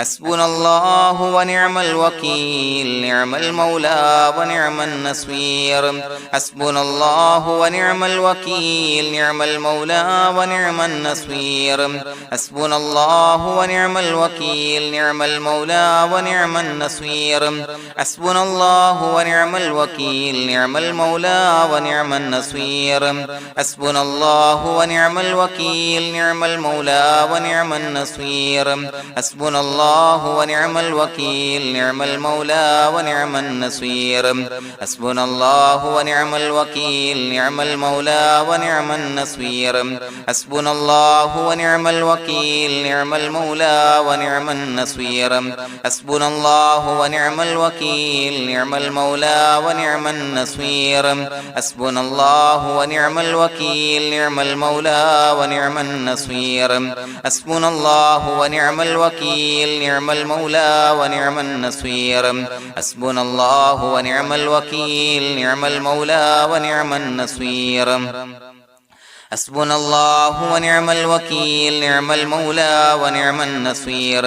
حسبنا الله ونعم الوكيل نعم المولى ونعم النصير حسبنا الله ونعم الوكيل نعم المولى ونعم النصير حسبنا الله ونعم الوكيل نعم المولى ونعم النصير حسبنا الله ونعم الوكيل نعم المولى ونعم النصير حسبنا الله ونعم الوكيل نعم المولى ونعم النصير حسبنا الله ونعم الوكيل نعم المولى ونعم النصير حسبنا الله ونعم الوكيل نعم المولى ونعم النصير حسبنا الله ونعم الوكيل نعم المولى ونعم النصير حسبنا الله ونعم الوكيل نعم المولى ونعم النصير حسبنا الله ونعم الوكيل نعم المولى ونعم النصير حسبنا الله ونعم الوكيل نعم المولى ونعم النصير حسبنا الله ونعم الوكيل نعم المولى ونعم النصير حسبنا الله ونعم الوكيل نعم المولى ونعم النصير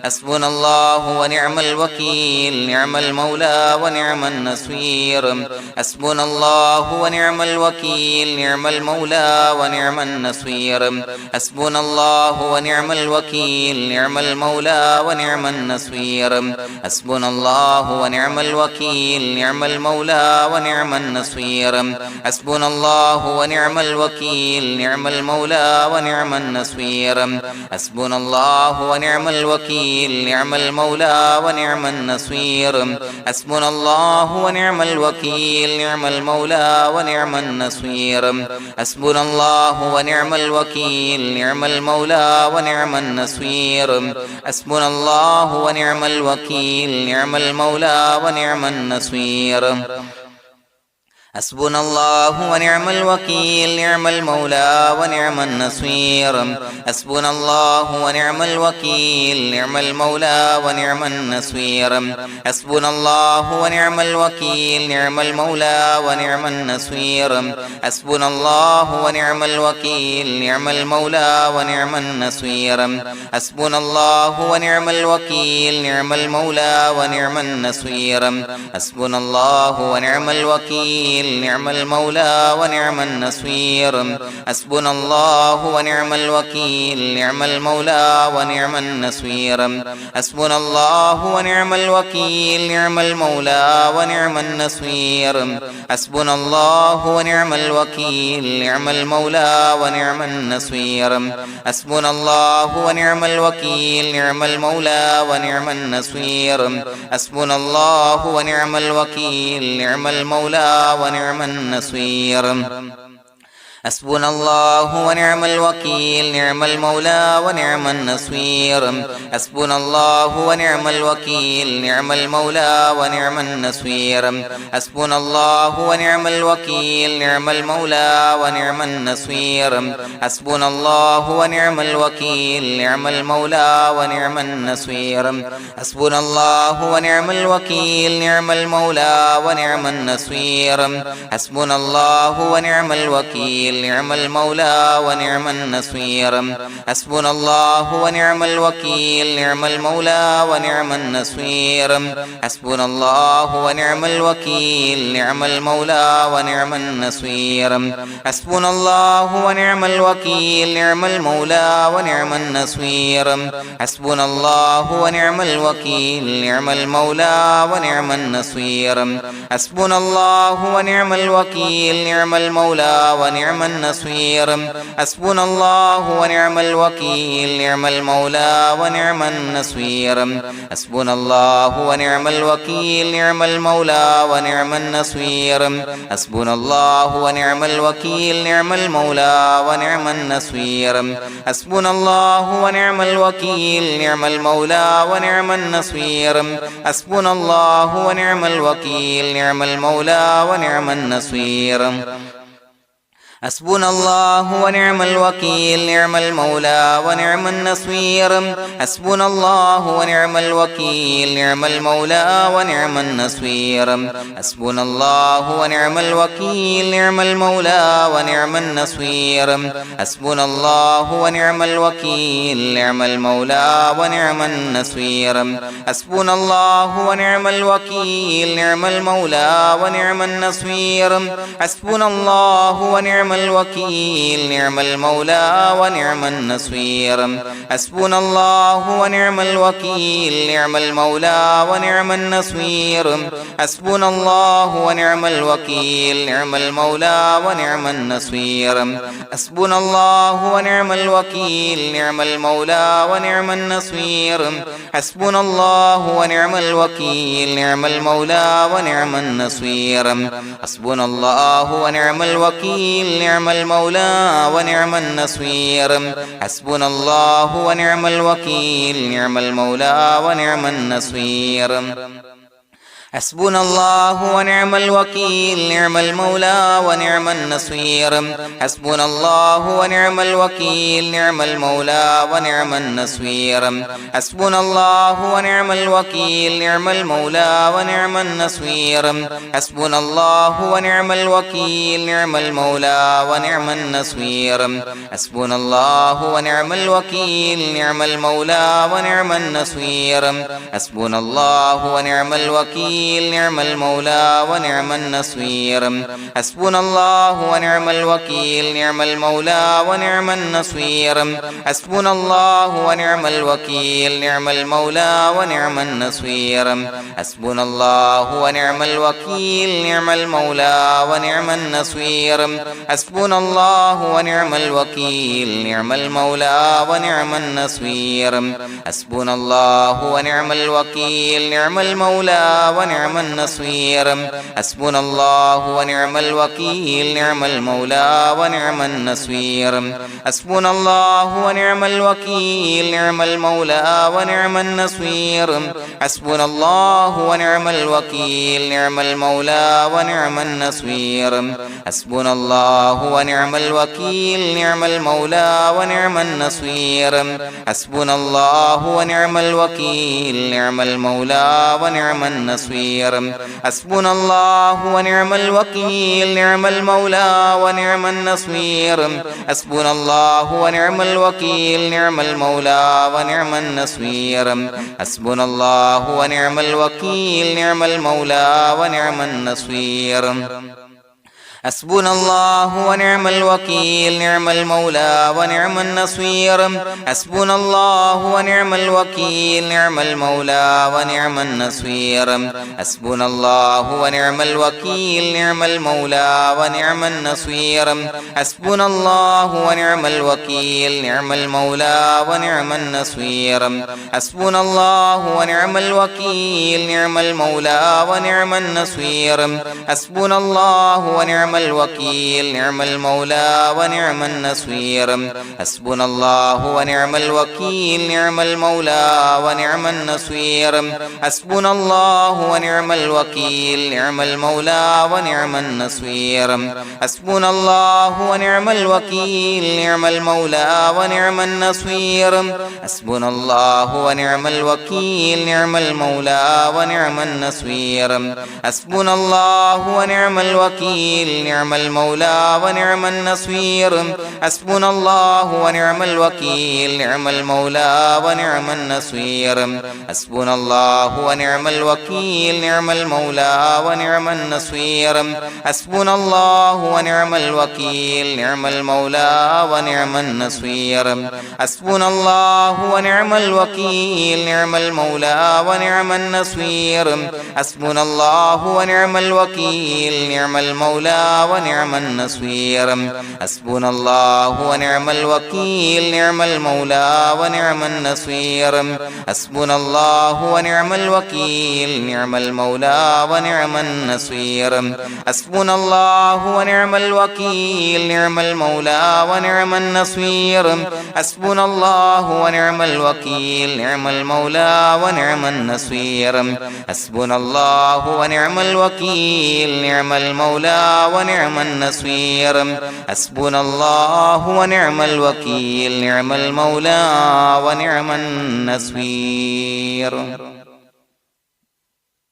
حسبنا الله ونعم الوكيل نعم المولى ونعم النصير حسبنا الله ونعم الوكيل نعم المولى ونعم النصير حسبنا الله ونعم الوكيل نعم المولى ونعم النصير حسبنا الله ونعم الوكيل نعم المولى ونعم النصير حسبنا الله ونعم الوكيل نعم المولى ونعم النصير حسبنا الله ونعم الوكيل نعم المولى ونعم النصير حسبنا الله ونعم الوكيل نعم المولى ونعم النصير حسبنا الله ونعم الوكيل نعم المولى ونعم النصير حسبنا الله ونعم الوكيل نعم المولى ونعم النصير حسبنا الله ونعم الوكيل نعم المولى ونعم النصير حسبنا الله ونعم الوكيل نعم المولى ونعم النصير حسبنا الله ونعم الوكيل نعم المولى ونعم النصير حسبنا الله ونعم الوكيل نعم المولى ونعم النصير حسبنا الله ونعم الوكيل نعم المولى ونعم النصير حسبنا الله ونعم الوكيل نعم المولى ونعم النصير حسبنا الله ونعم الوكيل نعم المولى ونعم النصير حسبنا الله ونعم الوكيل نعم المولى ونعم النصير حسبنا الله ونعم الوكيل نعم المولى ونعم النصير حسبنا الله ونعم الوكيل نعم المولى ونعم النصير حسبنا الله ونعم الوكيل نعم المولى ونعم النصير حسبنا الله ونعم الوكيل نعم المولى ونعم النصير حسبنا الله ونعم الوكيل نعم المولى ونعم النصير حسبنا الله ونعم الوكيل نعم المولى ونعم النصير حسبنا الله ونعم الوكيل نعم المولى ونعم النصير حسبنا الله ونعم الوكيل نعم المولى ونعم النصير حسبنا الله ونعم الوكيل نعم المولى ونعم النصير حسبنا الله ونعم الوكيل نعم المولى ونعم النصير حسبنا الله ونعم الوكيل نعم المولى ونعم النصير حسبنا الله ونعم الوكيل نعم المولى ونعم النصير حسبنا الله ونعم الوكيل نعم المولى ونعم النصير حسبنا الله ونعم الوكيل نعم المولى ونعم النصير حسبنا الله ونعم الوكيل نعم المولى ونعم النصير حسبنا الله ونعم الوكيل نعم المولى ونعم النصير حسبنا الله ونعم الوكيل نعم المولى ونعم النصير حسبنا الله ونعم الوكيل نعم المولى ونعم النصير حسبنا الله ونعم الوكيل نعم المولى ونعم النصير حسبنا الله ونعم الوكيل نعم المولى ونعم النصير حسبنا الله ونعم الوكيل نعم المولى ونعم النصير حسبنا الله ونعم الوكيل نعم المولى ونعم النصير حسبنا الله ونعم الوكيل نعم المولى ونعم النصير حسبنا الله ونعم الوكيل نعم المولى ونعم النصير حسبنا الله ونعم الوكيل نعم المولى ونعم النصير حسبنا الله ونعم الوكيل نعم المولى ونعم النصير حسبنا الله ونعم الوكيل نعم المولى ونعم النصير حسبنا الله ونعم الوكيل نعم المولى ونعم النصير حسبنا الله ونعم الوكيل نعم المولى ونعم النصير حسبنا الله ونعم الوكيل نعم المولى ونعم النصير حسبنا الله ونعم الوكيل نعم المولى ونعم النصير حسبنا الله ونعم الوكيل نعم المولى ونعم النصير حسبنا الله ونعم الوكيل نعم المولى ونعم النصير حسبنا الله ونعم الوكيل نعم المولى ونعم النصير حسبنا الله ونعم الوكيل نعم المولى ونعم النصير حسبنا الله ونعم الوكيل نعم المولى ونعم النصير حسبنا الله ونعم الوكيل نعم المولى ونعم النصير حسبنا الله ونعم الوكيل نعم المولى ونعم النصير حسبنا الله ونعم الوكيل نعم المولى ونعم النصير حسبنا الله ونعم الوكيل نعم المولى ونعم النصير حسبنا الله ونعم الوكيل نعم المولى ونعم النصير حسبنا الله ونعم الوكيل نعم المولى ونعم النصير حسبنا الله ونعم الوكيل نعم المولى ونعم النصير حسبنا الله ونعم الوكيل نعم المولى ونعم النصير حسبنا الله ونعم الوكيل نعم المولى ونعم النصير حسبنا الله ونعم الوكيل نعم المولى ونعم النصير حسبنا الله ونعم الوكيل نعم المولى ونعم النصير حسبنا الله ونعم الوكيل نعم المولى ونعم النصير حسبنا الله ونعم الوكيل نعم المولى ونعم النصير حسبنا الله ونعم الوكيل نعم المولى ونعم النصير حسبنا الله ونعم الوكيل نعم المولى ونعم النصير حسبنا الله ونعم الوكيل نعم المولى ونعم النصير حسبنا الله ونعم الوكيل نعم المولى ونعم النصير حسبنا الله ونعم الوكيل نعم المولى ونعم النصير حسبنا الله ونعم الوكيل نعم المولى ونعم النصير حسبنا الله ونعم الوكيل نعم المولى ونعم النصير حسبنا الله ونعم الوكيل نعم المولى ونعم النصير حسبنا الله ونعم الوكيل نعم المولى ونعم النصير حسبنا الله ونعم الوكيل نعم المولى ونعم النصير حسبنا الله ونعم الوكيل نعم المولى ونعم النصير حسبنا الله ونعم الوكيل نعم المولى ونعم النصير حسبنا الله ونعم الوكيل نعم المولى ونعم النصير حسبنا الله ونعم الوكيل نعم المولى ونعم النصير حسبنا الله ونعم الوكيل نعم المولى ونعم النصير حسبنا الله ونعم الوكيل نعم المولى ونعم النصير حسبنا الله ونعم الوكيل نعم المولى ونعم النصير حسبنا الله ونعم الوكيل نعم المولى ونعم النصير حسبنا الله ونعم الوكيل نعم المولى ونعم النصير حسبنا الله ونعم الوكيل نعم المولى ونعم النصير حسبنا الله ونعم الوكيل نعم المولى ونعم النصير حسبنا الله ونعم الوكيل نعم المولى ونعم النصير حسبنا الله ونعم الوكيل نعم المولى ونعم النصير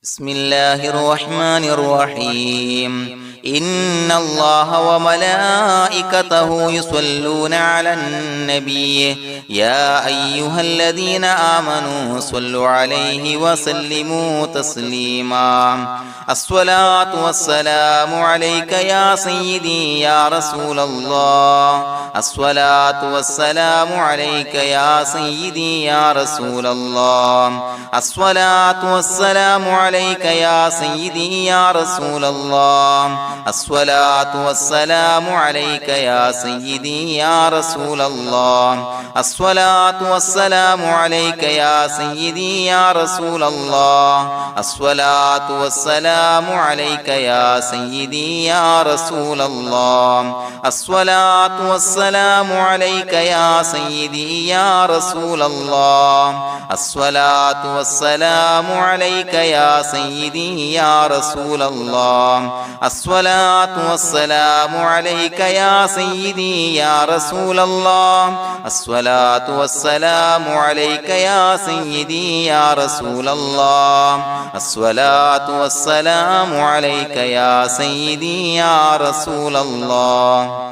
بسم الله الرحمن الرحيم إن الله وملائكته يصلون على النبي يا أيها الذين آمنوا صلوا عليه وسلموا تسليما الصلاة والسلام عليك يا سيدي يا رسول الله الصلاة والسلام عليك يا سيدي يا رسول الله الصلاة والسلام عليك يا سيدي يا رسول الله الصلاة والسلام عليك يا سيدي يا رسول الله الصلاة والسلام عليك يا سيدي يا رسول الله الصلاة والسلام عليك يا سيدي يا رسول الله الصلاة والسلام عليك يا سيدي يا رسول الله الصلاة والسلام عليك يا سيدي يا رسول الله الصلاة والسلام عليك يا سيدي يا رسول الله الصلاة والسلام عليك يا سيدي يا رسول الله الصلاة والسلام عليك يا سيدي يا رسول الله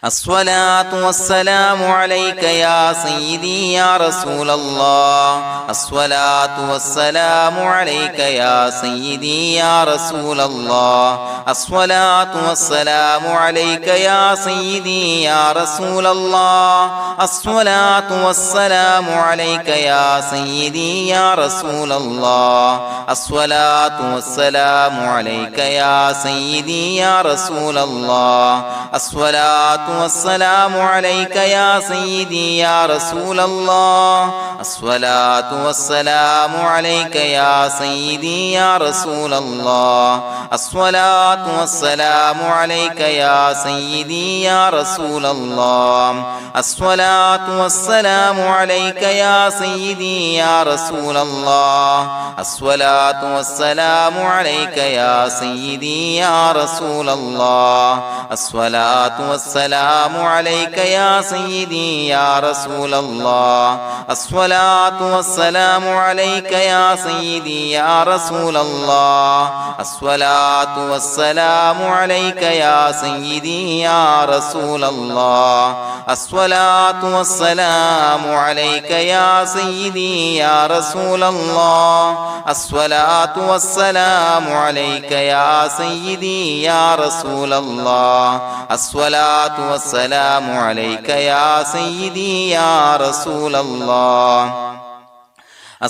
الصلاة والسلام عليك يا سيدي يا رسول الله الصلاة والسلام عليك يا سيدي يا رسول الله الصلاة والسلام عليك يا سيدي يا رسول الله الصلاة والسلام عليك يا سيدي يا رسول الله الصلاة والسلام عليك يا سيدي يا رسول الله الصلاة والسلام عليك يا سيدي يا رسول الله الصلاة والسلام عليك يا سيدي يا رسول الله الصلاة والسلام عليك يا سيدي يا رسول الله الصلاة والسلام عليك يا سيدي يا رسول الله الصلاة والسلام عليك يا سيدي يا رسول الله الصلاة والسلام عليك يا سيدي يا رسول الله الصلاة والسلام عليك يا سيدي يا رسول الله الصلاة والسلام عليك يا سيدي يا رسول الله الصلاة والسلام عليك يا سيدي يا رسول الله الصلاة والسلام عليك يا سيدي يا رسول الله الصلاة والسلام عليك يا سيدي يا رسول الله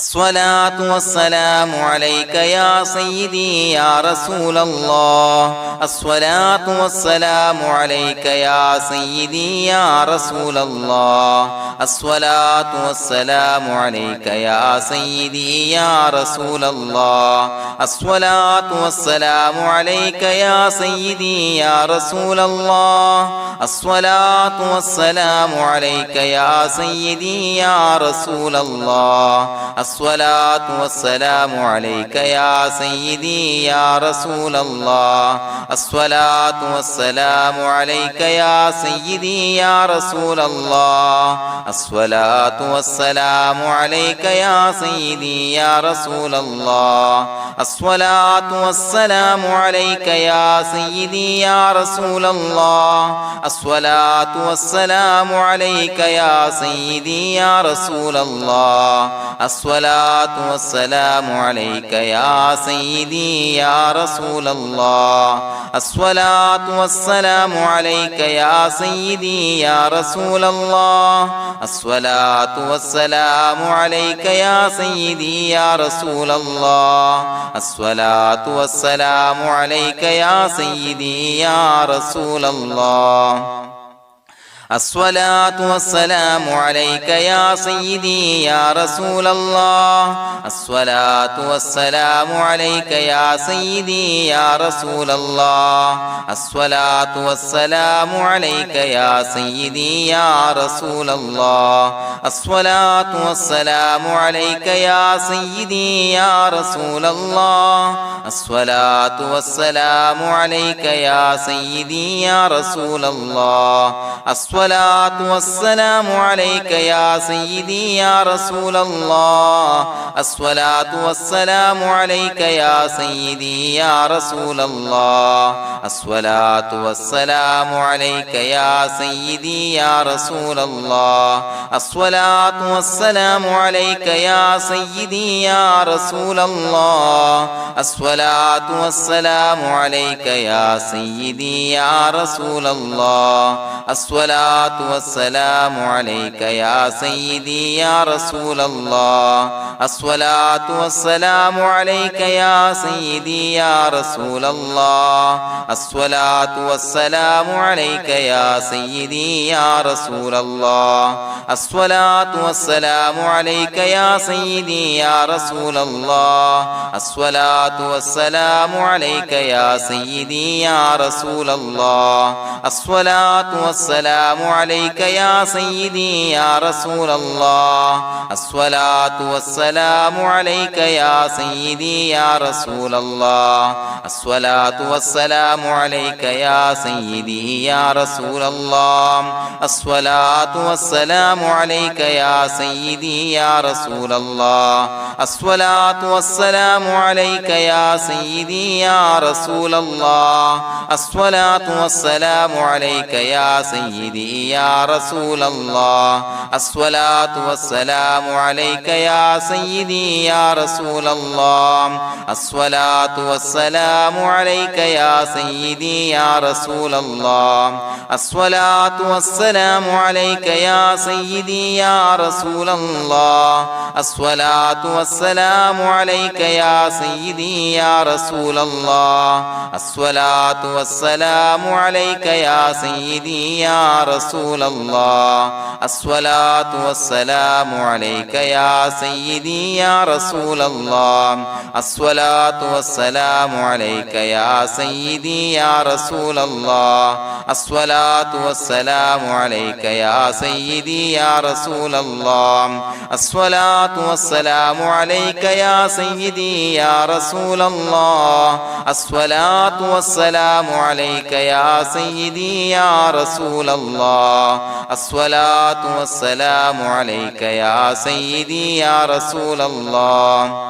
الصلاة والسلام عليك يا سيدي يا رسول الله الصلاة والسلام عليك يا سيدي يا رسول الله الصلاة والسلام عليك يا سيدي يا رسول الله الصلاة والسلام عليك يا سيدي يا رسول الله الصلاة والسلام عليك يا سيدي يا رسول الله الصلاة والسلام عليك يا سيدي يا رسول الله الصلاة والسلام عليك يا سيدي يا رسول الله الصلاة والسلام عليك يا سيدي يا رسول الله الصلاة والسلام عليك يا سيدي يا رسول الله الصلاة والسلام عليك يا سيدي يا رسول الله الصلاة والسلام عليك يا سيدي يا رسول الله الصلاة والسلام عليك يا سيدي يا رسول الله الصلاة والسلام عليك يا سيدي يا رسول الله الصلاة والسلام عليك يا سيدي يا رسول الله الصلاة والسلام عليك يا سيدي يا رسول الله الصلاة والسلام عليك يا سيدي يا رسول الله الصلاة والسلام عليك يا سيدي يا رسول الله الصلاة والسلام عليك يا سيدي يا رسول الله الصلاة والسلام عليك يا سيدي يا رسول الله الصلاة والسلام عليك يا سيدي يا رسول الله الصلاة والسلام عليك يا سيدي يا رسول الله الصلاة والسلام عليك يا سيدي يا رسول الله الصلاة والسلام عليك يا سيدي يا رسول الله الصلاة والسلام عليك يا سيدي يا رسول الله الصلاة والسلام عليك يا سيدي يا رسول الله الصلاة والسلام عليك يا سيدي يا رسول الله الصلاة والسلام عليك يا سيدي يا رسول الله الصلاة والسلام عليك يا سيدي يا رسول الله الصلاة والسلام عليك يا سيدي يا رسول الله الصلاة والسلام عليك يا سيدي يا رسول الله الصلاة والسلام عليك يا سيدي يا رسول الله الصلاة والسلام عليك يا سيدي يا رسول الله الصلاة والسلام عليك يا سيدي يا رسول الله الصلاة والسلام عليك يا سيدي يا رسول الله الصلاة والسلام عليك يا سيدي يا رسول الله الصلاة والسلام عليك يا سيدي يا رسول الله الصلاة والسلام عليك يا سيدي يا رسول الله الصلاة والسلام عليك يا سيدي يا رسول الله الصلاة والسلام عليك يا سيدي يا رسول الله الصلاة والسلام عليك يا سيدي يا رسول الله الصلاة والسلام عليك يا سيدي يا رسول الله الصلاة والسلام عليك يا سيدي يا رسول الله الصلاة والسلام عليك يا سيدي يا رسول الله الصلاة والسلام عليك يا سيدي يا رسول الله الصلاة والسلام عليك يا سيدي يا رسول الله الصلاة والسلام عليك يا سيدي يا رسول الله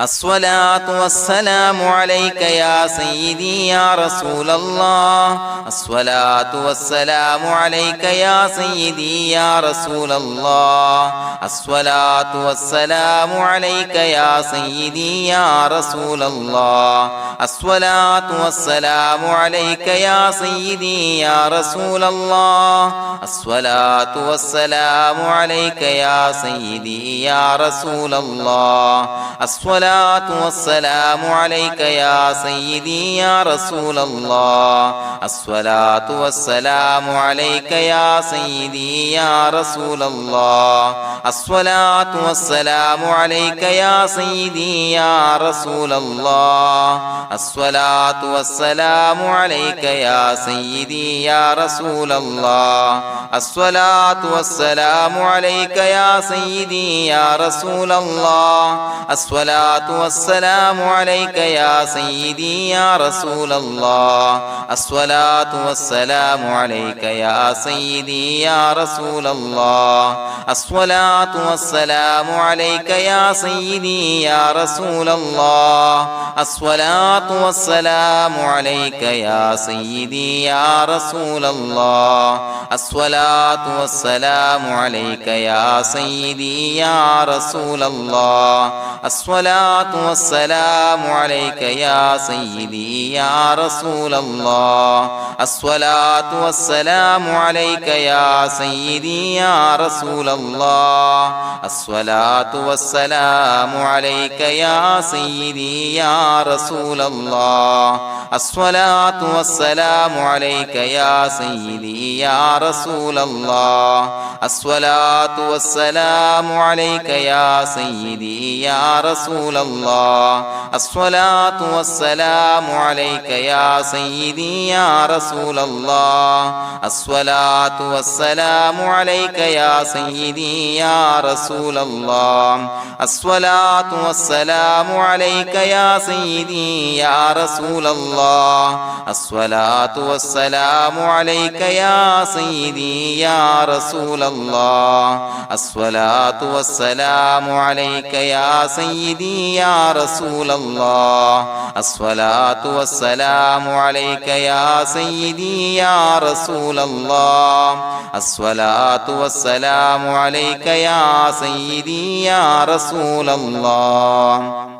الصلاة والسلام عليك يا سيدي يا رسول الله الصلاة والسلام عليك يا سيدي يا رسول الله الصلاة والسلام عليك يا سيدي يا رسول الله الصلاة والسلام عليك يا سيدي يا رسول الله الصلاة والسلام عليك يا سيدي يا رسول الله الصلاة والسلام عليك يا سيدي يا رسول الله الصلاة والسلام عليك يا سيدي يا رسول الله الصلاة والسلام عليك يا سيدي يا رسول الله الصلاة والسلام عليك يا سيدي يا رسول الله الصلاة والسلام عليك يا سيدي يا رسول الله الصلاة والسلام عليك يا سيدي يا رسول الله الصلاة والسلام عليك يا سيدي يا رسول الله الصلاة والسلام عليك يا سيدي يا رسول الله الصلاة والسلام عليك يا سيدي يا رسول الله الصلاة والسلام عليك يا سيدي يا رسول الله الصلاة الصلاة والسلام عليك يا سيدي يا رسول الله الصلاة والسلام عليك يا سيدي يا رسول الله الصلاة والسلام عليك يا سيدي يا رسول الله الصلاة والسلام عليك يا سيدي يا رسول الله الصلاة والسلام عليك يا سيدي يا رسول الله الصلاة والسلام عليك يا سيدي يا رسول الله الصلاة والسلام عليك يا سيدي يا رسول الله الصلاة والسلام عليك يا سيدي يا رسول الله الصلاة والسلام عليك يا سيدي يا رسول الله الصلاة والسلام عليك يا سيدي يا رسول الله الصلاة والسلام عليك يا سيدي يا رسول الله الصلاة والسلام عليك يا سيدي يا رسول الله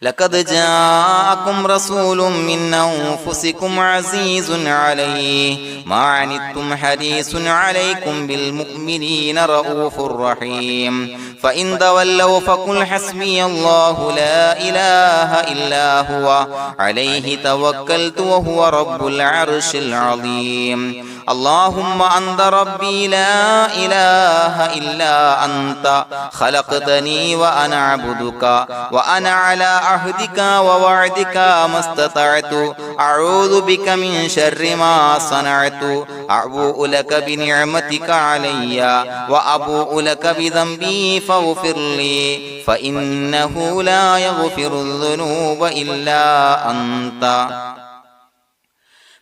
لقد جاءكم رسول من أنفسكم عزيز عليه ما عنتم حريص عليكم بالمؤمنين رؤوف رحيم فإن تولوا فقل حسبي الله لا إله إلا هو عليه توكلت وهو رب العرش العظيم اللهم أنت ربي لا إله إلا أنت خلقتني وأنا عبدك وأنا على عهدك ووعدك ما استطعت أعوذ بك من شر ما صنعت أبوء لك بنعمتك علي وأبوء لك بذنبي فاغفر لي فإنه لا يغفر الذنوب إلا أنت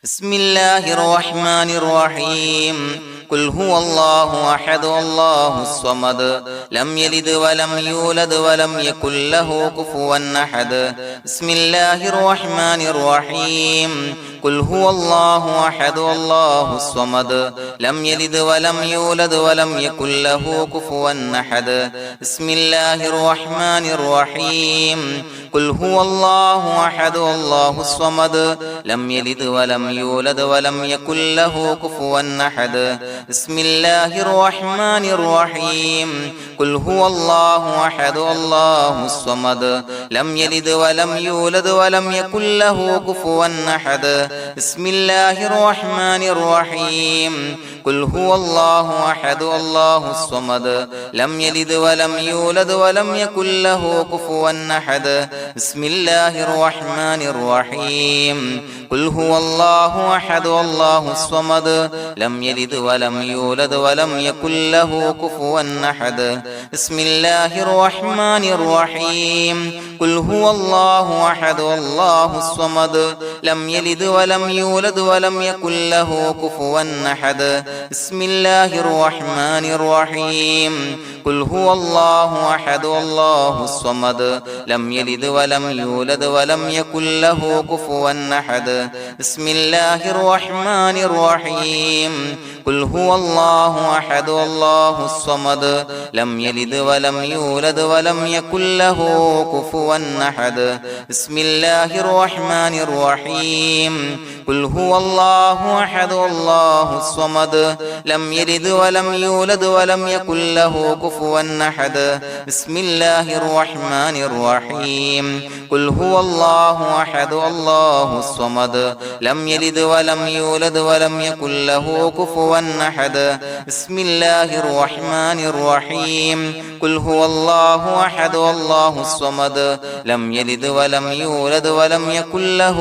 بسم الله الرحمن الرحيم قل هو الله أحد الله الصمد لم يلد ولم يولد ولم يكن له كفوا أحد بسم الله الرحمن الرحيم قل هو الله أحد الله الصمد لم يلد ولم يولد ولم يكن له كفوا أحد بسم الله الرحمن الرحيم قل هو الله أحد الله الصمد لم يلد ولم يولد ولم يكن له كفوا أحد بسم الله الرحمن الرحيم قل هو الله أحد الله الصمد لم يلد ولم يولد ولم يكن له كفوا أحد بسم الله الرحمن الرحيم قل هو الله أحد الله الصمد لم يلد ولم يولد ولم يكن له كفوا أحد بسم الله الرحمن الرحيم قل هو الله أحد الله الصمد لم يلد ولم يولد ولم يكن له كفوا أحد بسم الله الرحمن الرحيم قل هو الله أحد الله الصمد لم يلد ولم يولد ولم يكن له كفوا أحد بسم الله الرحمن الرحيم قل هو الله أحد الله الصمد لم يلد ولم يولد ولم يكن له كفوا أحد بسم الله الرحمن الرحيم قل هو الله أحد الله الصمد لم يلد ولم يولد ولم يكن له كفوا أحد بسم الله الرحمن الرحيم قل هو الله أحد الله الصمد لم يلد ولم يولد ولم يكن له كفوا أحد بسم الله الرحمن الرحيم قل هو الله أحد الله الصمد لم يلد ولم يولد ولم يكن له كفوا أحد بسم الله الرحمن الرحيم قل هو الله أحد الله الصمد لم يلد ولم يولد ولم يكن له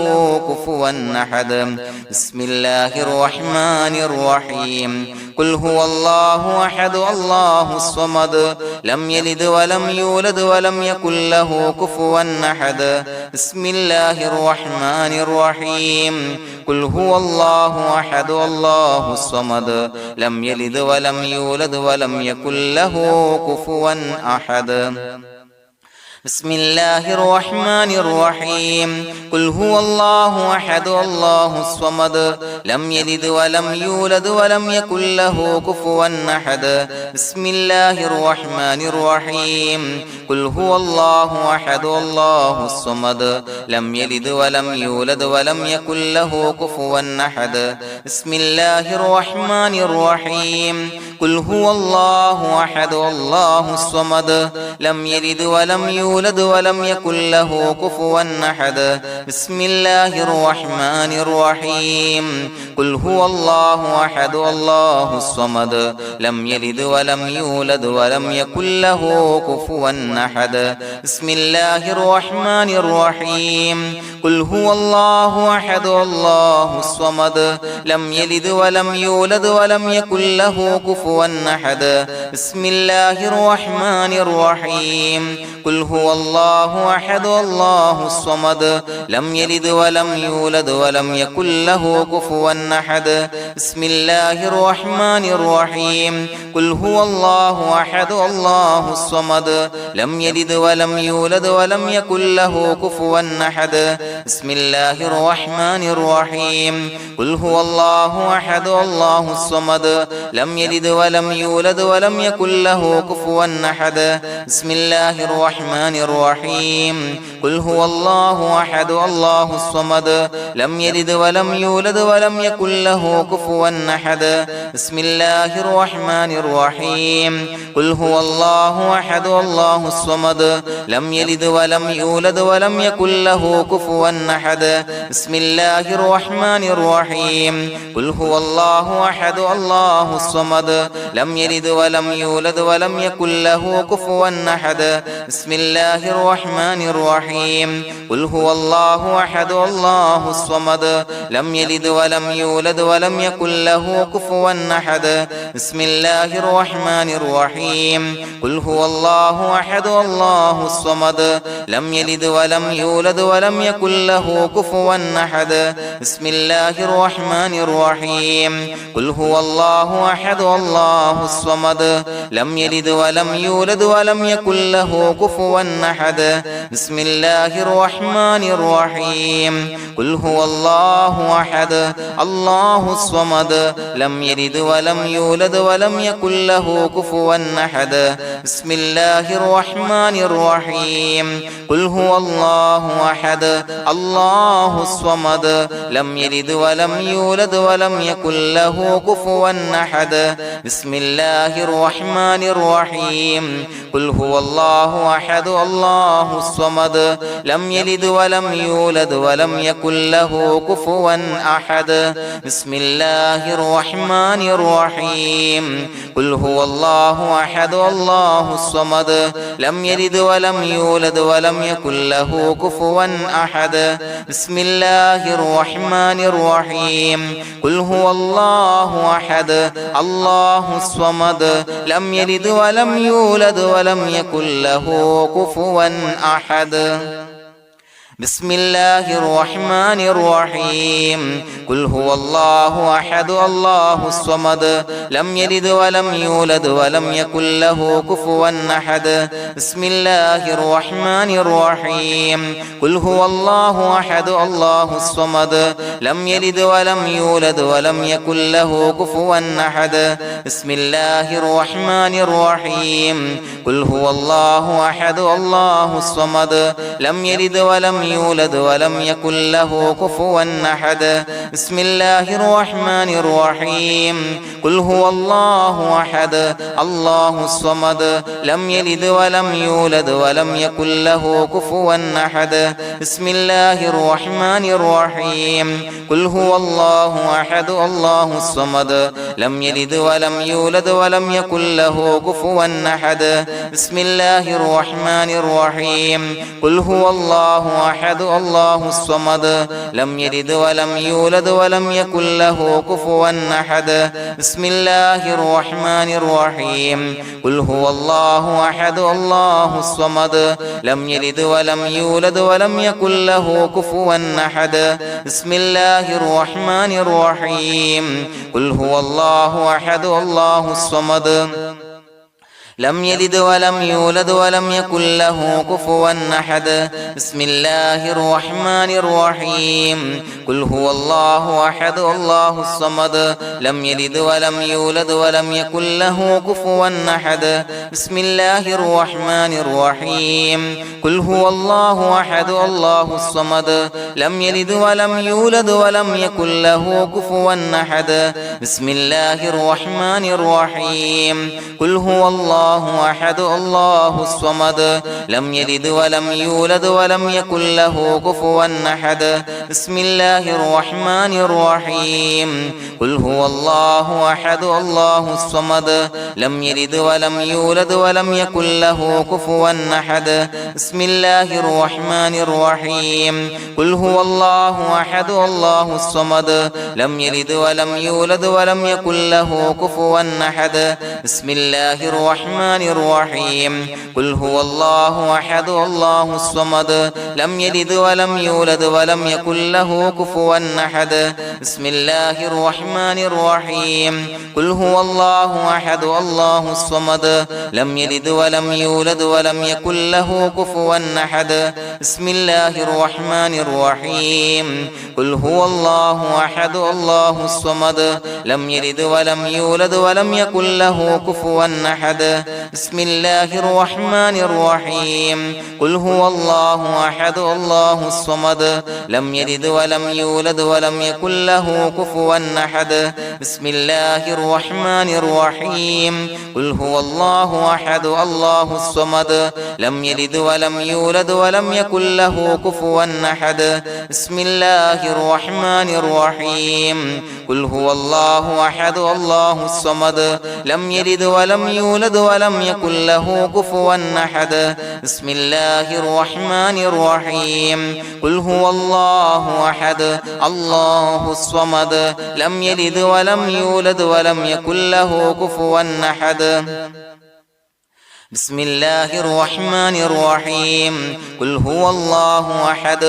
كفوا أحد بسم الله الرحمن الرحيم قل هو الله أحد الله الصمد لم يلد ولم يولد ولم يكن له كفوا أحد بسم الله الرحمن الرحيم قل هو الله أحد الله الصمد لم يلد ولم يولد ولم يكن له كفوا أحد بسم الله الرحمن الرحيم قل هو الله أحد الله الصمد لم يلد ولم يولد ولم يكن له كفوا أحد بسم الله الرحمن الرحيم قل هو الله أحد الله الصمد لم يلد ولم يولد ولم يكن له كفوا أحد بسم الله الرحمن الرحيم قل هو الله أحد الله الصمد لم يلد ولم يولد ولم يكن له كفوا أحد بسم الله الرحمن الرحيم قل هو الله أحد الله الصمد لم يلد ولم يولد ولم يكن له كفوا أحد بسم الله الرحمن الرحيم قل هو الله أحد الله الصمد لم يلد ولم يولد ولم يكن له كفوا أحد بسم الله الرحمن الرحيم قل هو الله أحد الله الصمد لم يلد ولم يولد ولم يكن له كفوا أحد بسم الله الرحمن الرحيم قل هو الله أحد الله الصمد لم يلد ولم يولد ولم يكن له كفوا أحد بسم الله الرحمن الرحيم قل هو الله أحد الله الصمد لم يلد ولم يولد ولم يكن له كفوا أحد بسم الله الرحمن الرحيم قل هو الله أحد الله الصمد لم يلد ولم يولد ولم يكن له كفوا أحد بسم الله الرحمن الرحيم قل هو الله أحد الله الصمد لم يلد ولم يولد ولم يكن له كفوا أحد بسم الله الرحمن الرحيم قل هو الله أحد الله الصمد لم يلد ولم يولد ولم يكن له كفوا أحد بسم الله الرحمن الرحيم قل هو الله أحد الله الصمد لم يلد ولم يولد ولم يكن له كفوا أحد بسم الله الرحمن الرحيم قل هو الله أحد الله الصمد لم يلد ولم يولد ولم يكن له كفوا أحد بسم الله الرحمن الرحيم قل هو الله أحد الله الصمد لم يلد ولم يولد ولم يكن له كفوا أحد بسم الله الرحمن الرحيم قل هو الله أحد الله الصمد لم يلد ولم يولد ولم يكن له كفوا أحد بسم الله الرحمن الرحيم قل هو الله أحد الله الصمد لم يلد ولم يولد ولم يكن له كفوا أحد بسم الله الرحمن الرحيم قل هو الله أحد الله الصمد لم يلد ولم يولد ولم يكن له كفوا أحد بسم الله الرحمن الرحيم قل هو الله أحد الله الصمد لم يلد ولم يولد ولم يكن له كفوا أحد بسم الله الرحمن الرحيم قل هو الله أحد الله الصمد لم يلد ولم يولد ولم يكن له كفوا أحد بسم الله الرحمن الرحيم قل هو الله أحد الله الصمد لم يلد ولم يولد ولم يكن له كفوا أحد بسم الله الرحمن الرحيم قل هو الله أحد الله الصمد لم يلد ولم يولد ولم يكن له كفوا أحد بسم الله الرحمن الرحيم قل هو الله أحد الله الصمد لم يلد ولم يولد ولم يكن له كفوا أحد بسم الله الرحمن الرحيم قل هو الله أحد الله الصمد لم يلد ولم يولد ولم يكن له كفوا أحد بسم الله الرحمن الرحيم قل هو الله أحد الله الصمد لم يلد ولم يولد ولم يكن له كفوا أحد بسم الله الرحمن الرحيم قل هو الله أحد الله الصمد لم يلد ولم يولد ولم يكن له كفوا أحد بسم الله الرحمن الرحيم قل هو الله أحد الله الصمد لم يلد ولم يولد ولم يكن له كفوا أحد بسم الله الرحمن الرحيم قل هو الله أحد الله الصمد لم يلد ولم يولد ولم يكن له كفوا أحد بسم الله الرحمن الرحيم قل هو الله أحد الله الصمد لم يلد ولم يولد ولم يكن له كفوا أحد بسم الله الرحمن الرحيم قل هو الله أحد الله الصمد لم يلد ولم يولد ولم يكن له كفوا أحد بسم الله الرحمن الرحيم قل هو الله أحد الله الصمد لم يلد ولم يولد ولم يكن له كفوا أحد بسم الله الرحمن الرحيم قل هو الله أحد الله الصمد لم يلد ولم يولد ولم يكن له كفوا أحد بسم الله الرحمن الرحيم قل هو الله أحد الله الصمد لم يلد ولم يولد ولم يكن له كفوا أحد بسم الله الرحمن الرحيم قل هو الله أحد الله الصمد لم يلد ولم يولد ولم يكن له كفوا أحد بسم الله الرحمن الرحيم قل هو الله أحد الله الصمد لم يلد ولم يولد ولم يكن له كفوا أحد بسم الله الرحمن الرحيم قل هو الله أحد الله الصمد لم يلد ولم يولد ولم يكن له كفوا أحد بسم الله الرحمن الرحيم قل هو الله أحد الله الصمد لم يلد ولم يولد ولم يكن له كفوا أحد بسم الله الرحمن الرحيم قل هو الله أحد الله الصمد لم يلد ولم يولد ولم يكن له كفوا أحد بسم الله الرحمن الرحيم قل هو الله أحد الله الصمد لم يلد ولم يولد ولم يكن له كفوا أحد بسم الله الرحمن الرحيم قل هو الله أحد الله الصمد لم يلد ولم يولد ولم يكن له كفوا أحد بسم الله الرحمن الرحيم قل هو الله أحد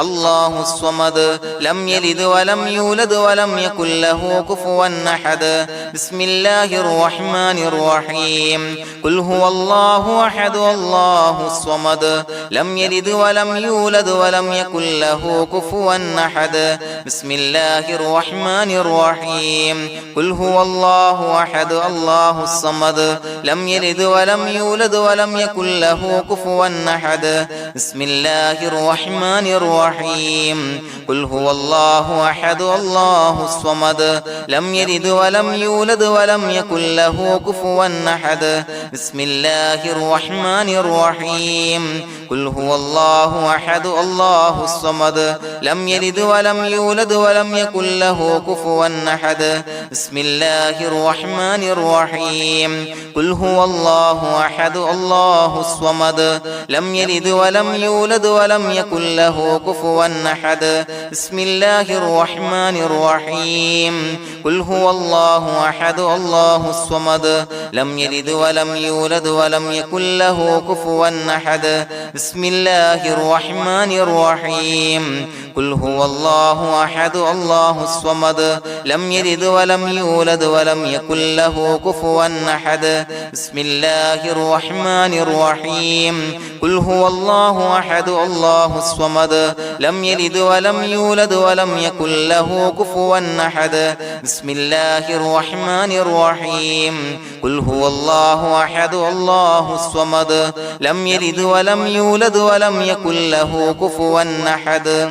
الله الصمد لم يلد ولم يولد ولم يكن له كفوا أحد بسم الله الرحمن الرحيم قل هو الله أحد الله الصمد لم يلد ولم يولد ولم يكن له كفوا أحد بسم الله الرحمن الرحيم قل هو الله أحد الله الصمد لم يلد ولم يولد ولم يكن له كفوا أحد بسم الله الرحمن الرحيم قل هو الله أحد الله الصمد لم يلد ولم يولد ولم يكن له كفوا أحد بسم الله الرحمن الرحيم قل هو الله أحد الله الصمد لم يلد ولم يولد ولم يكن له كفوا أحد بسم الله الرحمن الرحيم قل هو الله أحد الله الصمد لم يلد ولم يولد ولم يكن له كفوا أحد بسم الله الرحمن الرحيم قل هو الله أحد الله الصمد لم يلد ولم يولد ولم يكن له كفوا أحد بسم الله الرحمن الرحيم قل هو الله أحد الله الصمد لم يلد ولم يولد ولم يكن له كفوا أحد بسم الله الرحمن الرحيم قل هو الله أحد الله الصمد لم يلد ولم يولد ولم يكن له كفوا أحد بسم الله الرحمن الرحيم قل هو الله أحد الله الصمد لم يلد ولم يولد ولم يكن له كفوا أحد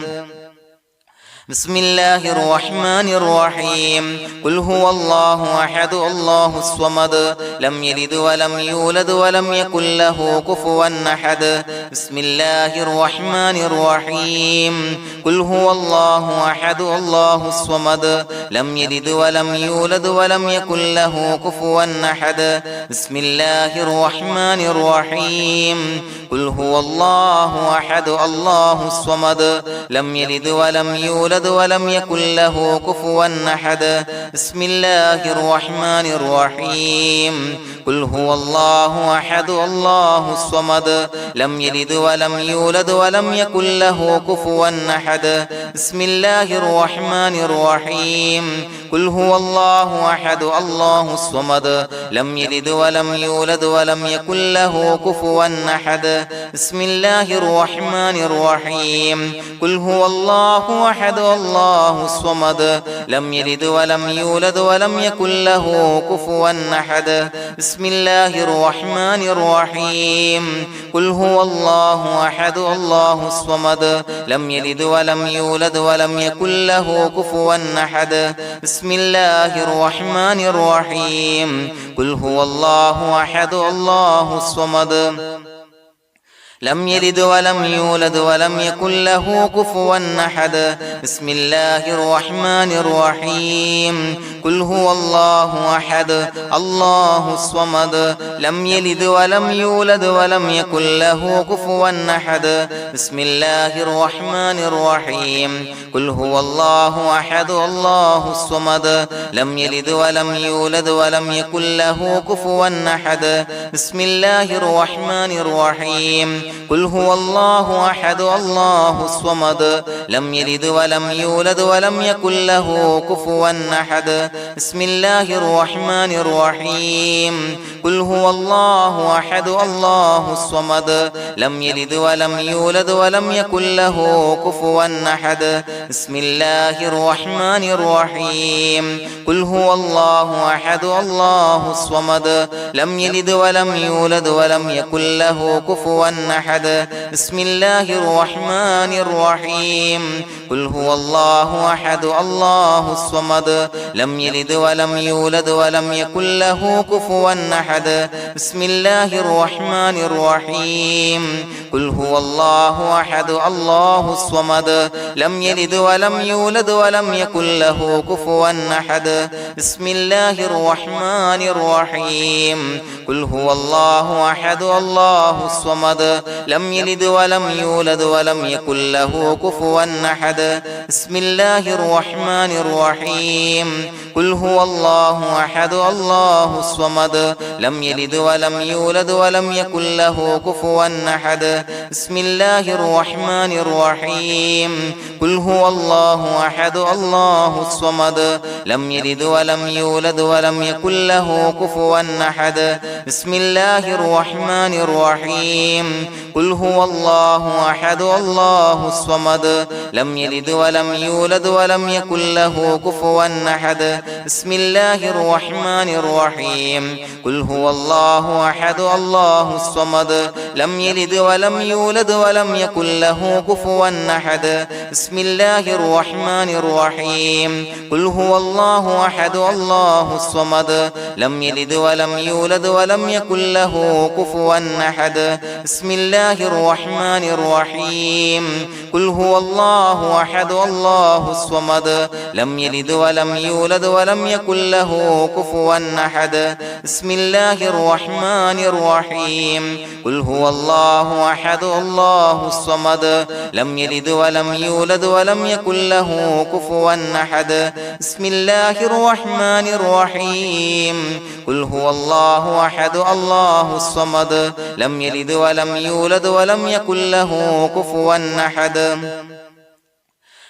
بسم الله الرحمن الرحيم قل هو الله أحد الله الصمد لم يلد ولم يولد ولم يكن له كفوا أحد بسم الله الرحمن الرحيم قل هو الله أحد الله الصمد لم يلد ولم يولد ولم يكن له كفوا أحد بسم الله الرحمن الرحيم قل هو الله أحد الله الصمد لم يلد ولم يولد يولد ولم يكن له كفوا أحد بسم الله الرحمن الرحيم قل هو الله أحد الله الصمد لم يلد ولم يولد ولم يكن له كفوا أحد بسم الله الرحمن الرحيم قل هو الله أحد الله الصمد لم يلد ولم يولد ولم يكن له كفوا أحد بسم الله الرحمن الرحيم قل هو الله أحد الله الصمد لم يلد ولم يولد ولم يكن له كفوا أحد بسم الله الرحمن الرحيم قل هو الله أحد الله الصمد لم يلد ولم يولد ولم يكن له كفوا أحد بسم الله الرحمن الرحيم قل هو الله أحد الله الصمد لم يلد ولم يولد ولم يكن له كفوا أحد بسم الله الرحمن الرحيم قل هو الله أحد الله الصمد لم يلد ولم يولد ولم يكن له كفوا أحد بسم الله الرحمن الرحيم قل هو الله أحد الله الصمد لم يلد ولم يولد ولم يكن له كفوا أحد بسم الله الرحمن الرحيم قل هو الله أحد الله الصمد لم يلد ولم يولد ولم يكن له كفوا أحد بسم الله الرحمن الرحيم قل هو الله أحد الله الصمد لم يلد ولم يولد ولم يكن له كفوا أحد بسم الله الرحمن الرحيم قل هو الله أحد الله الصمد لم يلد ولم يولد ولم يكن له كفوا أحد بسم الله الرحمن الرحيم قل هو الله أحد الله الصمد لم يلد ولم يولد ولم يكن له كفوا أحد بسم الله الرحمن الرحيم قل هو الله أحد الله الصمد لم يلد ولم يولد ولم يكن له كفوا أحد بسم الله الرحمن الرحيم قل هو الله أحد الله الصمد لم يلد ولم يولد ولم يكن له كفوا أحد بسم الله الرحمن الرحيم قل هو الله أحد الله الصمد لم يلد ولم يولد ولم يكن له كفوا أحد بسم الله الرحمن الرحيم قل هو الله أحد الله الصمد لم يلد ولم يولد ولم يكن له كفوا أحد بسم الله الرحمن الرحيم قل هو الله أحد الله الصمد لم يلد ولم يولد ولم يكن له كفوا أحد بسم الله الرحمن الرحيم قل هو الله أحد الله الصمد لم يلد ولم يولد ولم يكن له كفوا أحد بسم الله الرحمن الرحيم قل هو الله أحد الله الصمد لم يلد ولم يولد ولم يكن له كفوا أحد بسم الله الرحمن الرحيم قل هو الله أحد الله الصمد لم يلد ولم يولد ولم يكن له كفوا أحد بسم الله الرحمن الرحيم قل هو الله أحد الله الصمد لم يلد ولم يولد ولم يكن له كفوا أحد بسم الله الرحمن الرحيم قل هو الله أحد الله الصمد لم يلد ولم يولد ولم يكن له كفوا أحد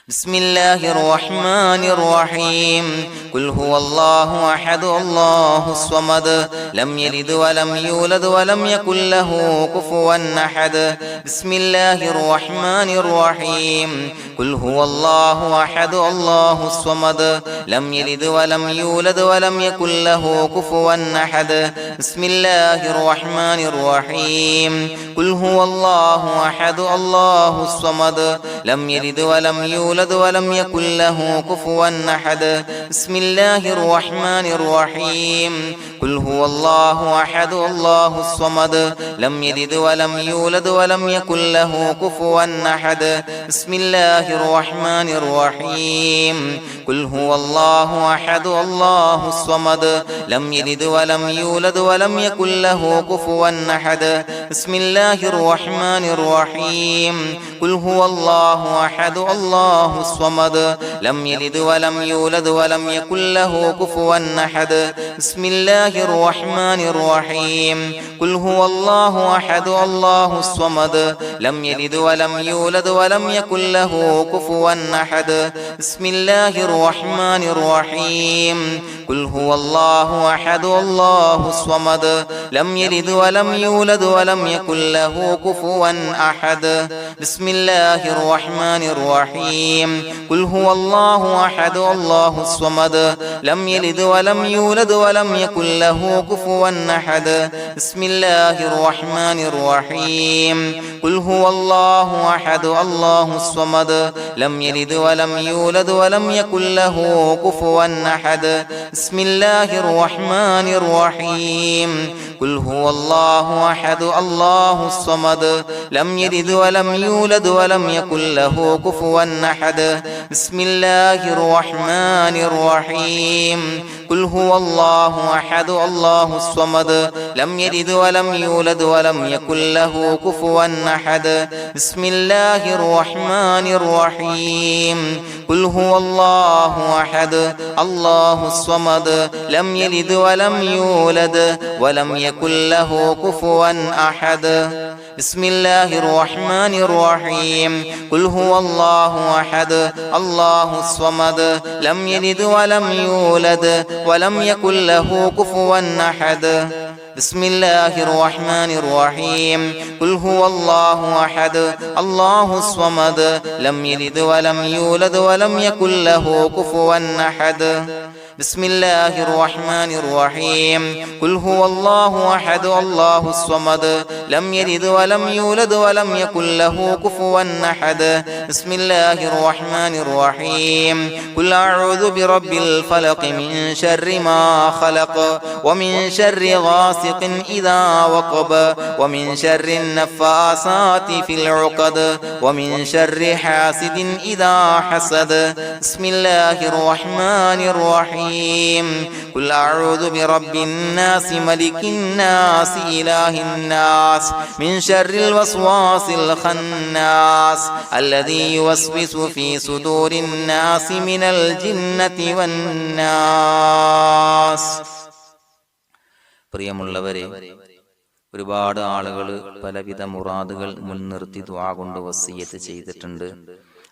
بسم الله الرحمن الرحيم قل هو الله أحد الله الصمد لم يلد ولم يولد ولم يكن له كفوا أحد بسم الله الرحمن الرحيم قل هو الله أحد الله الصمد لم يلد ولم يولد ولم يكن له كفوا أحد بسم الله الرحمن الرحيم قل هو الله أحد الله الصمد لم يلد ولم يولد ولم يكن له كفوا أحد بسم الله الرحمن الرحيم قل هو الله أحد الله الصمد لم يلد ولم يولد ولم يكن له كفوا أحد بسم الله الرحمن الرحيم قل هو الله أحد الله الصمد لم يلد ولم يولد ولم يكن له كفوا أحد بسم الله الرحمن الرحيم قل هو الله الله أحد الله الصمد لم يلد ولم يولد ولم يكن له كفوا أحد بسم الله الرحمن الرحيم قل هو الله أحد الله الصمد لم يلد ولم يولد ولم يكن له كفوا أحد بسم الله الرحمن الرحيم قل هو الله أحد الله الصمد لم يلد ولم يولد ولم يكن له كفوا أحد بسم الله الرحمن الرحيم قل هو الله أحد الله الصمد لم يلد ولم يولد ولم يكن له كفوا أحد بسم الله الرحمن الرحيم قل هو الله أحد الله الصمد لم يلد ولم يولد ولم يكن له كفوا أحد بسم الله الرحمن الرحيم قل هو الله أحد الله الصمد لم يلد ولم يولد ولم يكن له كفوا أحد بسم الله الرحمن الرحيم قل هو الله أحد الله الصمد لم يلد ولم يولد ولم يكن له كفوا أحد بسم الله الرحمن الرحيم قل هو الله أحد الله الصمد لم يلد ولم يولد ولم يكن له كفوا أحد بسم الله الرحمن الرحيم قل هو الله أحد الله الصمد لم يلد ولم يولد ولم يكن له كفوا أحد بسم الله الرحمن الرحيم قل هو الله أحد الله الصمد لم يلد ولم يولد ولم يكن له كفوا أحد بسم الله الرحمن الرحيم قل هو الله أحد الله الصمد لم يلد ولم يولد ولم يكن له كفوا أحد بسم الله الرحمن الرحيم قل أعوذ برب الفلق من شر ما خلق ومن شر غاسق إذا وقب ومن شر النفاثات في العقد ومن شر حاسد إذا حسد بسم الله الرحمن الرحيم قل أعوذ برب الناس ملك الناس إله الناس من شر الوسواس الخناس الذي يوسوس في صدور الناس من الجنة والناس. പ്രിയമുള്ളവരെ, ഒരുപാട് ആളുകൾ പലവിധ മുറാദുകൾ മുൻനിർത്തി ദുആ കൊണ്ട് വസിയ്യത്ത് ചെയ്തിട്ടുണ്ട്.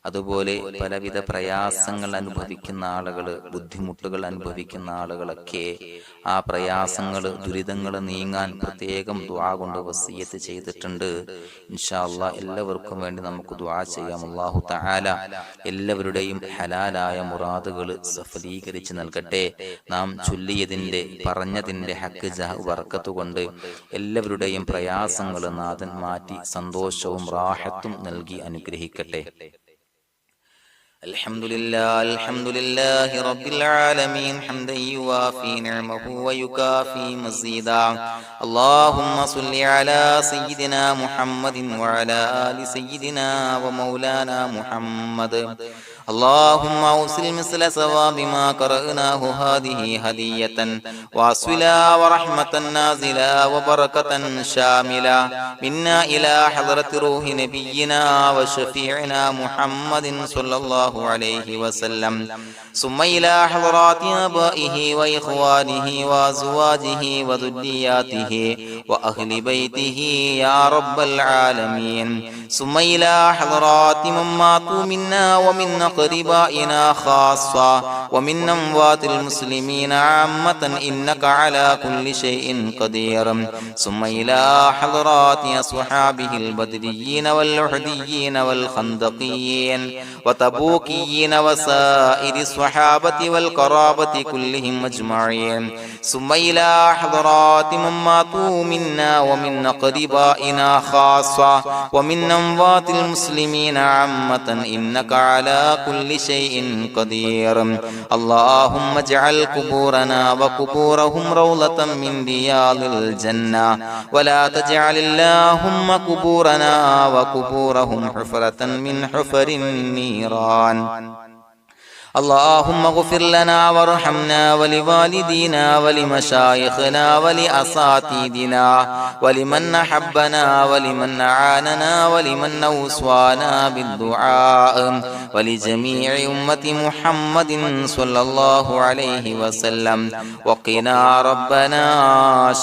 അതുപോലെ പലവിധ പ്രയാസങ്ങൾ അനുഭവിക്കുന്ന ആളുകൾ, ബുദ്ധിമുട്ടുകൾ അനുഭവിക്കുന്ന ആളുകളൊക്കെ ആ പ്രയാസങ്ങൾ, ദുരിതങ്ങൾ നീങ്ങാൻ പ്രത്യേകം ദുആ കൊണ്ട് വസിയ്യത്ത് ചെയ്തിട്ടുണ്ട്. ഇൻഷാ അല്ലാഹ് എല്ലാവർക്കും വേണ്ടി നമുക്ക് ദുആ ചെയ്യാം. അല്ലാഹു തആല എല്ലാവരുടെയും ഹലാലായ മുറാദുകൾ സഫലീകരിച്ച് നൽകട്ടെ. നാം ചൊല്ലിയതിന്റെ, പറഞ്ഞതിന്റെ ഹക്ക് ജാഹ് ബർക്കത്ത് കൊണ്ട് എല്ലാവരുടെയും പ്രയാസങ്ങൾ നാഥൻ മാറ്റി സന്തോഷവും റാഹത്തും നൽകി അനുഗ്രഹിക്കട്ടെ. الحمد لله رب العالمين حمدا يوافي نعمه ويكافي مزيدا. اللهم صل على سيدنا محمد وعلى آل سيدنا ومولانا محمد. اللهم أوصل مثل ثواب ما قرأناه هذه هدية واصلا ورحمة نازلا وبركة شاملة منا إلى حضرة روح نبينا وشفيعنا محمد صلى الله عليه وسلم، ثم إلى حضرات آبائه وإخوانه وأزواجه وذرياته وأهل بيته يا رب العالمين، ثم إلى حضرات من ماتوا منا ومن أقربائنا خاصة ومن أموات المسلمين عامة إنك على كل شيء قدير، ثم إلى حضرات أصحابه البدريين والأحديين والخندقيين وتبوكيين وسائر الصحابة والقرابة كلهم أجمعين، ثم إلى حضرات من ماتوا منا ومن أقربائنا خاصة ومن أموات المسلمين عامة إنك على كل شيء قدير. اللهم اجعل قبورنا وقبورهم روضة من رياض الجنة، ولا تجعل اللهم قبورنا وقبورهم حفرة من حفر النيران. اللهم اغفر لنا وارحمنا ولوالدينا ولمشايخنا ولأساتذتنا ولمن أحبنا ولمن أعاننا ولمن أوصانا بالدعاء ولجميع أمة محمد صلى الله عليه وسلم وقنا ربنا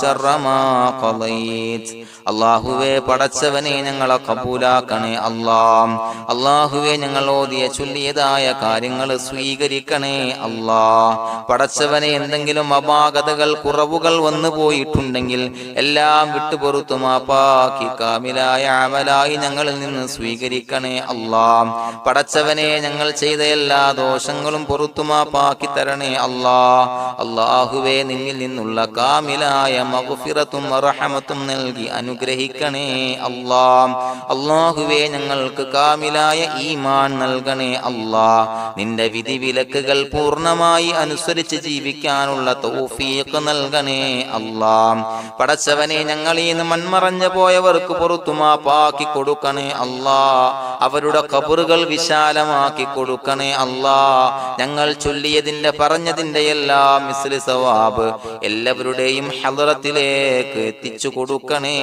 شر ما قضيت. അള്ളാഹുവേ പടച്ചവനെ ഞങ്ങളെ കബൂലാക്കണേ അല്ലാഹ്. അള്ളാഹുവേ ഞങ്ങൾ ഓതിയ ചൊല്ലിയതായ കാര്യങ്ങൾ സ്വീകരിക്കണേ അല്ലാഹ്. പടച്ചവനെ എന്തെങ്കിലും അപാകതകൾ കുറവുകൾ വന്നു പോയിട്ടുണ്ടെങ്കിൽ എല്ലാം വിട്ടുപൊറുത്തു മാപ്പാക്കി കാമിലായ അമലായി ഞങ്ങളിൽ നിന്ന് സ്വീകരിക്കണേ അല്ലാഹ്. പടച്ചവനെ ഞങ്ങൾ ചെയ്ത എല്ലാ ദോഷങ്ങളും പൊറുത്തു മാപ്പാക്കി തരണേ അല്ലാഹ്. അള്ളാഹുവേ നിന്നിൽ നിന്നുള്ള കാമിലായ മഗ്ഫിറത്തും റഹമത്തും നൽകി അനുഗ്രഹിക്കണേ അല്ലാഹ്. അല്ലാഹുവേ ഞങ്ങൾക്ക് കാമിലായ ഈമാൻ നൽകണേ അല്ലാഹ്. നിന്റെ വിധി വിലക്കുകൾ പൂർണ്ണമായി അനുസരിച്ച് ജീവിക്കാനുള്ള തൗഫീഖ് നൽകണേ അല്ലാഹ്. പടച്ചവനെ ഞങ്ങളിൽ നിന്ന് മൺമറഞ്ഞു പോയവർക്ക് പുറത്തു മാപ്പാക്കി കൊടുക്കണേ അല്ലാഹ്. അവരുടെ ഖബറുകൾ വിശാലമാക്കി കൊടുക്കണേ അല്ലാഹ്. ഞങ്ങൾ ചൊല്ലിയതിന്റെ പറഞ്ഞതിന്റെ എല്ലാം മിസ്ലി സവാബ് എല്ലാവരുടെയും ഹളറത്തിലേക്ക് എത്തിച്ചു കൊടുക്കണേ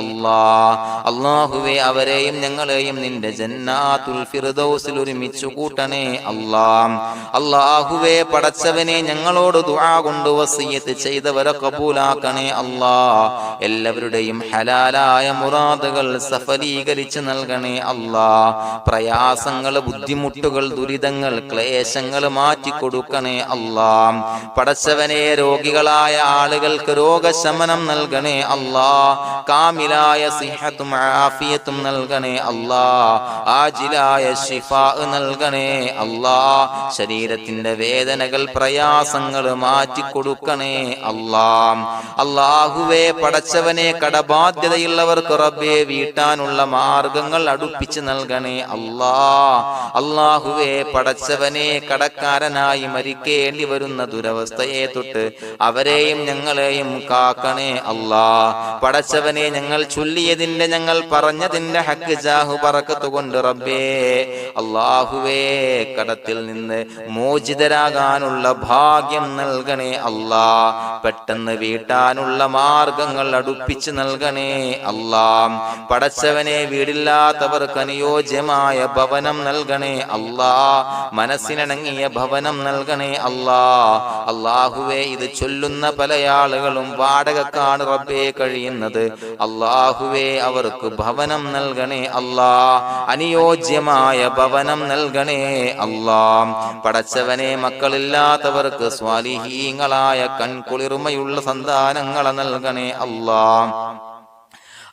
അല്ലാഹ്. അല്ലാഹുവേ അവരെയും ഞങ്ങളെയും നിന്റെ ജന്നാത്തുൽ ഫിർദൗസിൽ ഒരുമിച്ചു കൂട്ടണേ അല്ലാഹ്. അല്ലാഹുവേ പടച്ചവനെ ഞങ്ങളോട് ദുആ കൊണ്ട് വസിയത്ത് ചെയ്തവരെ കബൂലാക്കണേ അല്ലാഹ്. എല്ലാവരുടെയും ഹലാലായ മുറാദുകൾ സഫലീകരിച്ച് നൽകണേ അല്ലാഹ്. പ്രയാസങ്ങൾ, ബുദ്ധിമുട്ടുകൾ, ദുരിതങ്ങൾ, ക്ലേശങ്ങൾ മാറ്റിക്കൊടുക്കണേ അല്ലാഹ്. പടച്ചവനെ രോഗികളായ ആളുകൾക്ക് രോഗശമനം നൽകണേ അല്ലാഹ്. കാമിലായ സിഹത്തും ആഫിയത്തും നൽകണേ അല്ലാഹ്. ആജിലായ ശിഫാ നൽകണേ അല്ലാഹ്. ശരീരത്തിന്റെ വേദനകൾ, പ്രയാസങ്ങൾ മാറ്റിക്കൊടുക്കണേ അല്ലാഹ്. അല്ലാഹുവേ പടച്ചവനെ കടബാധ്യതയുള്ളവർക്ക് റബ്ബേ വീട്ടാനുള്ള മാർഗങ്ങൾ അടുപ്പിച്ച് നൽകണേ അല്ലാഹ്. അല്ലാഹുവേ പടച്ചവനെ കടക്കാരനായി മരിക്കേണ്ടി വരുന്ന ദുരവസ്ഥയെ തൊട്ട് അവരെയും ഞങ്ങളെയും കാക്കണേ അല്ലാഹ്. പടച്ചവനെ ഞങ്ങൾ ചൊല്ലിയതിന്റെ, ഞങ്ങൾ പറഞ്ഞതിന്റെ ഹക്ക് ജാഹു ബറക്കത്ത് കൊണ്ട് റബ്ബേ അല്ലാഹുവേ കടത്തിൽ നിന്ന് മോചിതരാകാനുള്ള ഭാഗ്യം നൽകണേ അല്ലാഹ്. പെട്ടെന്ന് വീട്ടാനുള്ള മാർഗങ്ങൾ അടുപ്പിച്ച് നൽകണേ അല്ലാഹ്. പടച്ചവനെ വീടില്ലാത്തവർക്ക് അനുയോജ്യമായ ഭവനം നൽകണേ അല്ലാഹ്. മനസ്സിനിണങ്ങിയ ഭവനം നൽകണേ അല്ലാഹ്. അല്ലാഹുവേ ഇത് ചൊല്ലുന്ന പല ആളുകളും വാടകക്കാണ് റബ്ബേ കഴിയുന്നത്. അല്ലാഹുവേ അവർക്ക് ഭവനം നൽകണേ അല്ലാഹ്. അനുയോജ്യമായ ഭവനം നൽകണേ അല്ലാഹ്. പടച്ചവനെ മക്കളില്ലാത്തവർക്ക് സ്വാലിഹീങ്ങളായ കൺകുളിർമയുള്ള സന്താനങ്ങളെ നൽകണേ അല്ലാഹ്.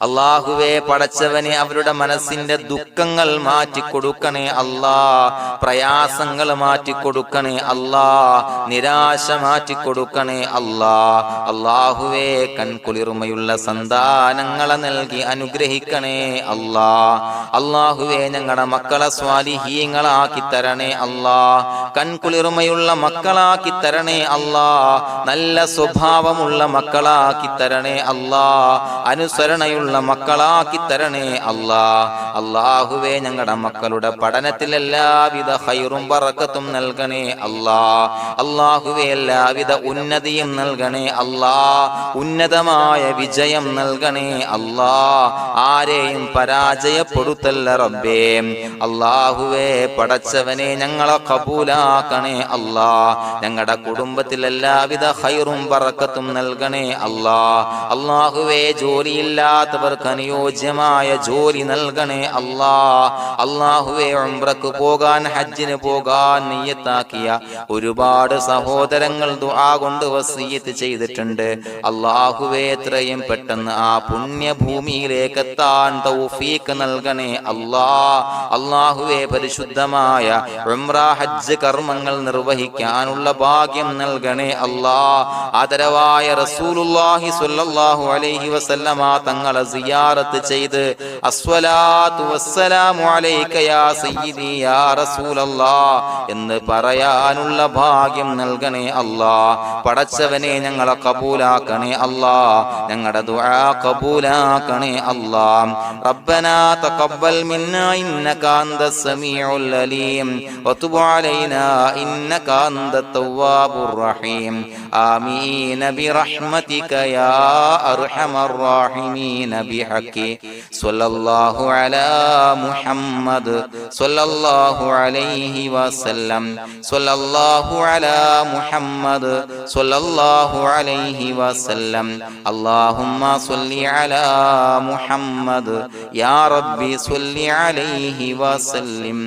അല്ലാഹുവേ പടച്ചവനെ അവരുടെ മനസ്സിന്റെ ദുഃഖങ്ങൾ മാറ്റിക്കൊടുക്കണേ അല്ലാഹ്. പ്രയാസങ്ങൾ മാറ്റിക്കൊടുക്കണേ അല്ലാഹ്. നിരാശ മാറ്റിക്കൊടുക്കണേ അല്ലാഹ്. അല്ലാഹുവേ കൺകുളിർമയുള്ള സന്താനങ്ങളെ നൽകി അനുഗ്രഹിക്കണേ അല്ലാഹ്. അല്ലാഹുവേ ഞങ്ങളുടെ മക്കളെ സ്വാലിഹീങ്ങളാക്കി തരണേ അല്ലാഹ്. കൺകുളിർമയുള്ള മക്കളാക്കി തരണേ അല്ലാഹ്. നല്ല സ്വഭാവമുള്ള മക്കളാക്കി തരണേ അല്ലാഹ്. അനുസരണയുള്ള മക്കളാക്കി തരണേ അല്ലാഹ്. അല്ലാഹുവേ ഞങ്ങളുടെ മക്കളുടെ പഠനത്തിൽ എല്ലാവിധ ഖൈറും ബറക്കത്തും നൽകണേ അല്ലാഹ്. അല്ലാഹുവേ എല്ലാവിധ ഉന്നതിയും നൽകണേ അല്ലാഹ്. ഉന്നതമായ വിജയം നൽകണേ അല്ലാഹ്. ആരെയും പരാജയപ്പെടുത്തല്ല റബ്ബേ. അല്ലാഹുവേ പടച്ചവനെ ഞങ്ങളെ കബൂലാക്കണേ അല്ലാഹ്. ഞങ്ങളുടെ കുടുംബത്തിൽ എല്ലാവിധ ഖൈറും ബറക്കത്തും നൽകണേ അല്ലാഹ്. അല്ലാഹുവേ ജോലിയില്ലാത്ത അനുയോജ്യമായ ജോലി നൽകണേ അല്ലാഹ്. അല്ലാഹുവേ ഉംറക്ക് പോകാൻ, ഹജ്ജിന് പോകാൻ നിയ്യത്താക്കിയ ഒരുപാട് സഹോദരങ്ങൾ ദുആ കൊണ്ട് വസിയത്ത് ചെയ്തിട്ടുണ്ട്. അല്ലാഹുവേ എത്രയും പെട്ടെന്ന് ആ പുണ്യഭൂമിയിലേക്ക് എത്താൻ തൗഫീഖ് നൽകണേ അല്ലാഹ്. അല്ലാഹുവേ പരിശുദ്ധമായ ഉംറ ഹജ്ജ് കർമ്മങ്ങൾ നിർവഹിക്കാനുള്ള ഭാഗ്യം നൽകണേ അല്ലാഹ്. ആദരവായ റസൂലുള്ളാഹി സ്വല്ലല്ലാഹു അലൈഹി വസല്ലമ തങ്ങളെ സിയാറത്ത് ചെയ്ത് അസ്സലാത്തു വസ്സലാമു അലൈക യാ സയ്യിദി യാ റസൂലല്ലാഹ് എന്ന് പറയാനുള്ള ഭാഗ്യം നൽകണേ അല്ലാഹ്. പടച്ചവനെ ഞങ്ങളെ കബൂലാക്കണേ അല്ലാഹ്, ഞങ്ങളുടെ ദുആ കബൂലാക്കണേ അല്ലാഹ്. റബ്ബനാ തഖബ്ബൽ മിന്നാ ഇന്നക അന്തസ് സമീഉൽ അലീം വതുബ് അലൈനാ ഇന്നക അന്തത് തവ്വാബുർ റഹീം. ആമീൻ ബിറഹ്മതിക യാ അർഹമർ റഹീമീൻ ബിഹഖി സ്വല്ലല്ലാഹു അലാ മുഹമ്മദ് സ്വല്ലല്ലാഹു അലൈഹി വസല്ലം സ്വല്ലല്ലാഹു അലാ മുഹമ്മദ് സ്വല്ലല്ലാഹു അലൈഹി വസല്ലം. അല്ലാഹുമ്മ സ്വല്ലി അലാ മുഹമ്മദ് യാ റബ്ബി സ്വല്ലി അലൈഹി വസല്ലം.